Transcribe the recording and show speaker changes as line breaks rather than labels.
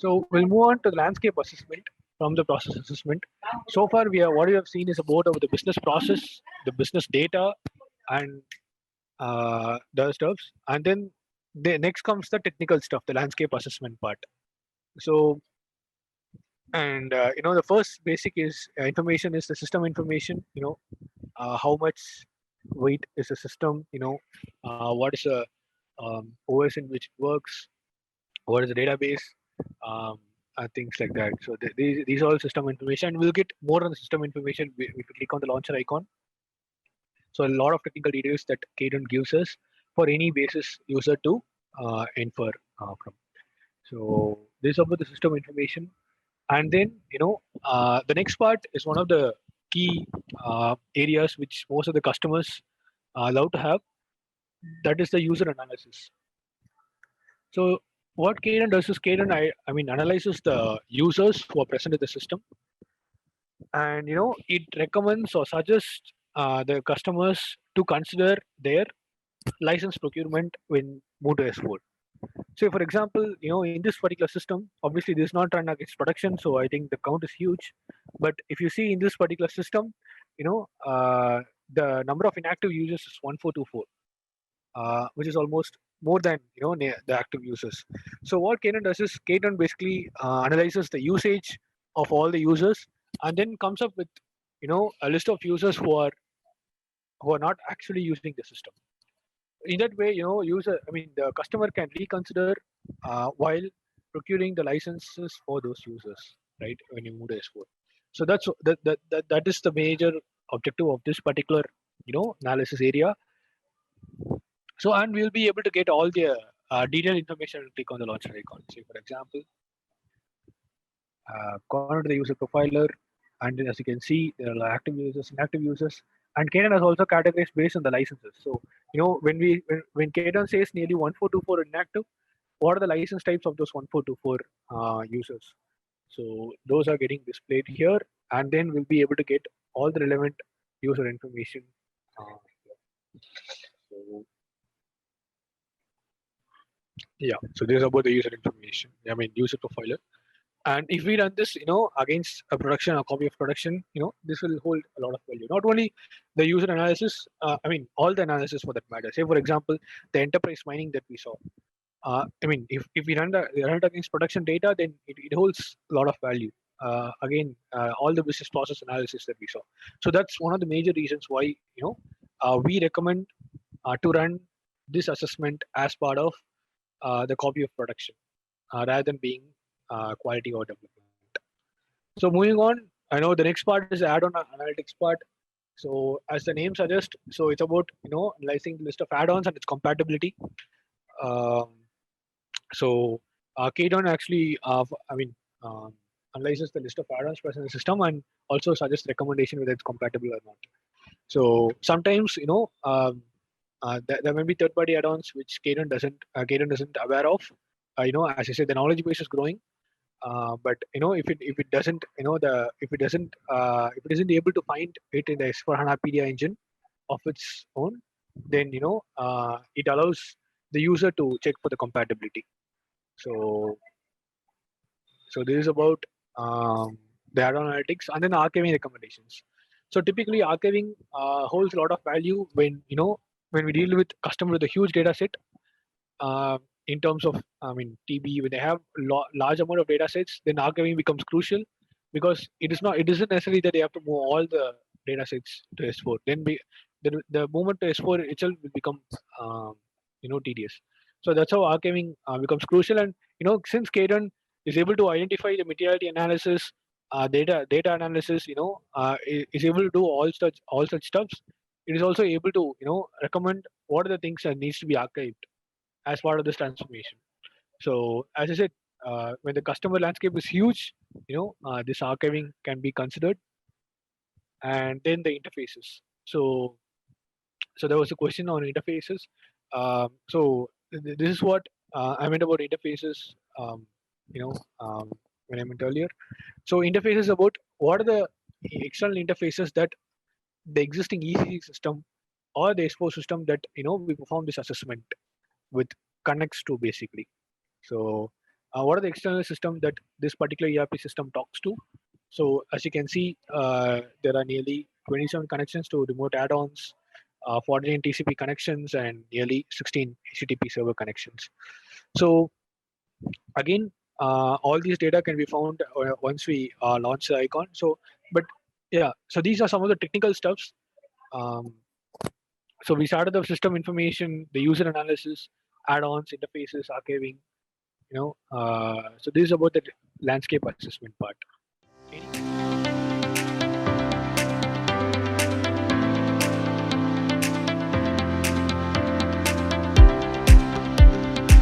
So we'll move on to the landscape assessment from the process assessment. So far, what we have seen is about the business process, the business data, and the stuffs, and then next comes the technical stuff, the landscape assessment part. So, and the first basic is information is the system information. How much weight is the system. What is the OS in which it works, what is the database, um, and things like that. So these are all system information. And we'll get more on the system information if we click on the launcher icon. So a lot of technical details that Kadon gives us for any basis user to infer from. So this is about the system information. And then the next part is one of the key areas which most of the customers love to have. That is the user analysis. So what Kadon does is Kadon, I mean, analyzes the users who are present in the system, and it recommends or suggests the customers to consider their license procurement when moved to S4. So, for example, in this particular system, obviously this is not run against production, so I think the count is huge. But if you see in this particular system, the number of inactive users is 1424, which is almost more than the active users. So what Kadon does is Kadon basically analyzes the usage of all the users and then comes up with a list of users who are not actually using the system. In that way, the customer can reconsider while procuring the licenses for those users, right? When you move to S4. So that is the major objective of this particular analysis area. So, and we'll be able to get all the detailed information and click on the launcher icon. Say, for example, go on to the user profiler, and as you can see, there are active users, inactive users, and Kadon has also categorized based on the licenses. So, when Kadon says nearly 1424 inactive, what are the license types of those 1424 users? So those are getting displayed here, and then we'll be able to get all the relevant user information. So yeah, so this is about the user information. I mean, user profiler. And if we run this, against a production, a copy of production, this will hold a lot of value. Not only the user analysis, all the analysis for that matter. Say, for example, the enterprise mining that we saw. If we run it against production data, then it holds a lot of value. All the business process analysis that we saw. So that's one of the major reasons why we recommend to run this assessment as part of the copy of production rather than being quality or development. So moving on, I know the next part is the add-on analytics part. So as the name suggests, so it's about analyzing the list of add-ons and its compatibility. Um, so Kadon actually, analyzes the list of add-ons present in the system and also suggests recommendation whether it's compatible or not. So sometimes there may be third-party add-ons which Kadon doesn't aware of. As I said, the knowledge base is growing. But if it doesn't if it isn't able to find it in the S4HANA PDI engine of its own, then it allows the user to check for the compatibility. So this is about the add-on analytics and then archiving recommendations. So typically archiving holds a lot of value when we deal with customer with a huge data set. In terms of TB, when they have large amount of data sets, then archiving becomes crucial because it isn't necessary that they have to move all the data sets to S4. Then the movement to S4 itself will become tedious. So that's how archiving becomes crucial. And since Kadon is able to identify the materiality analysis, data analysis, is able to do all such stuffs, it is also able to recommend what are the things that needs to be archived as part of this transformation. So as I said, when the customer landscape is huge, this archiving can be considered. And then the interfaces. So there was a question on interfaces. This is what I meant about interfaces. When I meant earlier. So interfaces about what are the external interfaces that the existing ECC system or the S4 system that we perform this assessment with connects to basically. So what are the external system that this particular ERP system talks to. So as you can see, there are nearly 27 connections to remote add-ons, 49 TCP connections, and nearly 16 HTTP server connections. So again, all these data can be found once we launch the icon. So, but yeah, so these are some of the technical stuffs. Um, so we started the system information, the user analysis, add-ons, interfaces, archiving. So this is about the landscape assessment part.